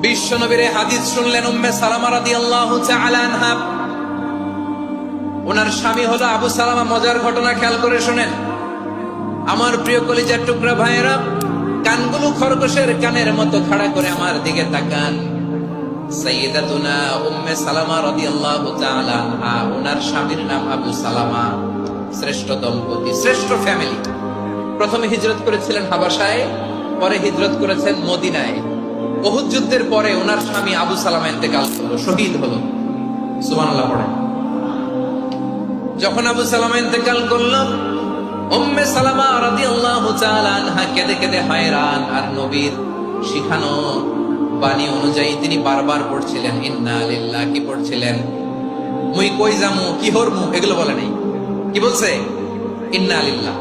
বিশ্ব নবীর হাদিস শুনলেন উম্মে সালামা রাদিয়াল্লাহু তাআলা আনহা। ওনার স্বামী হলো আবু সালামা। মজার ঘটনা খেয়াল করে শুনেন আমার প্রিয় কলিজার টুকরা ভাইয়েরা। কানগুলো খরগোশের কানের মতো খাড়া করে আমার দিকে তাকান। সাইয়্যিদাতুনা উম্মে সালামা রাদিয়াল্লাহু তাআলা আনহা, ওনার স্বামীর নাম আবু সালামা। শ্রেষ্ঠ দম্পতি, শ্রেষ্ঠ ফ্যামিলি। প্রথমে হিজরত করেছিলেন হাবাসায়, পরে হিজরত করেছেন মদিনায়। উহুদ যুদ্ধের পরে ওনার স্বামী আবু সালামা ইন্তেকাল করলো, শহীদ হলো। সুবহানাল্লাহ পড়েন। যখন আবু সালামা ইন্তেকাল করলো, উম্মে সালামা রাদিয়াল্লাহু তাআলা আনহা কেঁদে কেঁদে হয়রান। আর নবীর শিখানো বাণী অনুযায়ী তিনি বারবার পড়ছিলেন ইন্না লিল্লাহি। কি পড়ছিলেন? মুই কই যামু, কি হরমু, এগুলো বলে নাই। কি বলছে? ইন্না লিল্লাহ।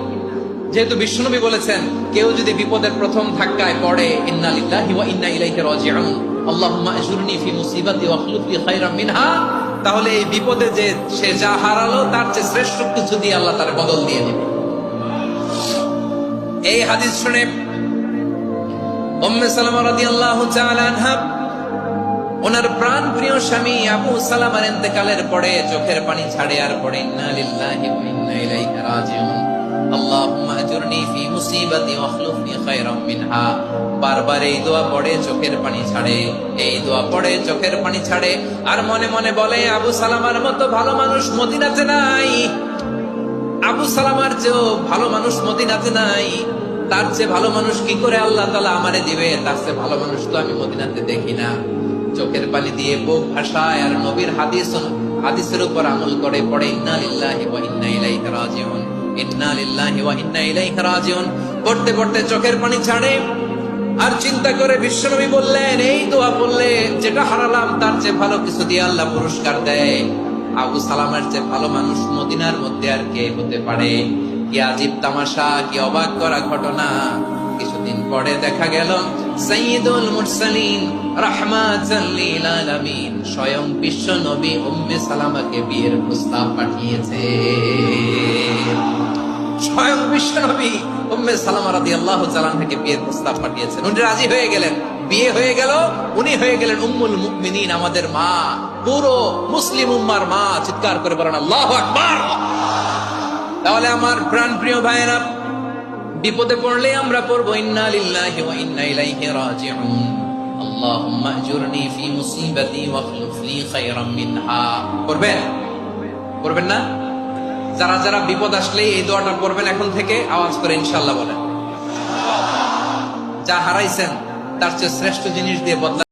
যেহেতু বিশ্বনবী বলেছেন কেউ যদি বিপদের প্রথম ধাক্কায় পড়ে ইন্না লিল্লাহি ওয়া ইন্না ইলাইহি রাজিউন, আল্লাহুম্মা আজুরনি ফি মুসিবাতি ওয়া আখলুফ লি খায়রাম মিনহা, তাহলে এই বিপদে যে সে যা হারালো তার চেয়ে শ্রেষ্ঠ কিছু দিয়ে আল্লাহ তার বদল দিয়ে দিবে। এই হাদিস শুনে উম্মে সালামা রাদিয়াল্লাহু তাআলা আনহা ওনার প্রাণ প্রিয় স্বামী আবু সালামার ইন্তেকালের পরে চোখের পানি ছাড়ে আর পড়ে ইন্না লিল্লাহি ওয়া ইন্না ইলাইহি রাজিউন, আল্লাহুম্মা আজুরনি ফি মুসিবাতি ওয়া আখলুফ লি খায়রাম মিনহা। বারবার এই দোয়া পড়ে চোখের পানি ছাড়ে, এই দোয়া পড়ে চোখের পানি ছাড়ে। আর মনে মনে বলে আবু সালামার মতো ভালো মানুষ মদিনাতে নাই, আবু সালামার চেয়েও ভালো মানুষ মদিনাতে নাই। তার চেয়ে ভালো মানুষ কি করে আল্লাহ তাআলা আমারে দিবে? তার চেয়ে ভালো মানুষ তো আমি মদিনাতে দেখি না। চোখের পানি দিয়ে বুক ভাসায় আর নবীর হাদিসের উপর আমল করে পড়ে ইন্না লিল্লাহি ওয়া ইন্না ইলাইহি রাজিউন, ইন্না লিল্লাহি ওয়া ইন্না ইলাইহি রাজিউন। পড়তে পড়তে চোখের পানি ছাড়ে আর চিন্তা করে বিশ্বনবী বললেন এই দোয়া পড়লে যেটা হারালাম তার চেয়ে ভালো কিছু দিয়ে আল্লাহ পুরস্কার দেয়। আবু সালামার চেয়ে ভালো মানুষ মদিনার মধ্যে আর কে হতে পারে? কি আজীব তামাশা, কি অবাক করা ঘটনা। কিছুদিন পরে দেখা গেল সাইয়্যিদুল মুরসালিন রাহমাতাল লিল আলামিন স্বয়ং বিশ্ব নবী উম্মে সালামাকে বিয়ের প্রস্তাব পাঠিয়েছে। স্বয়ং বিশ্ব নবী উম্মে সালামা রাদিয়াল্লাহু তাআলা থেকে বিয়ের প্রস্তাব পাঠিয়েছেন। উনি রাজি হয়ে গেলেন, বিয়ে হয়ে গেল। উনি হয়ে গেলেন উম্মুল মুমিনিন, আমাদের মা, পুরো মুসলিম উম্মার মা। চিৎকার করে বলেন আল্লাহু আকবার। তাহলে আমার প্রাণ প্রিয় ভাইয়েরা, বিপদে পড়লে আমরা পড়বো ইন্না লিল্লাহি ওয়া ইন্না ইলাইহি রাজিউন, আল্লাহুম্মা আজুরনি ফি মুসিবাতি ওয়া আখলুফ লি খায়রাম মিনহা। পড়বেন? পড়বেন না? যারা যারা বিপদ আসলে এই দোয়াটা পড়বেন এখন থেকে আওয়াজ করে ইনশাআল্লাহ বলেন। যা হারাইছেন তার চেয়ে শ্রেষ্ঠ জিনিস দিয়ে বদলা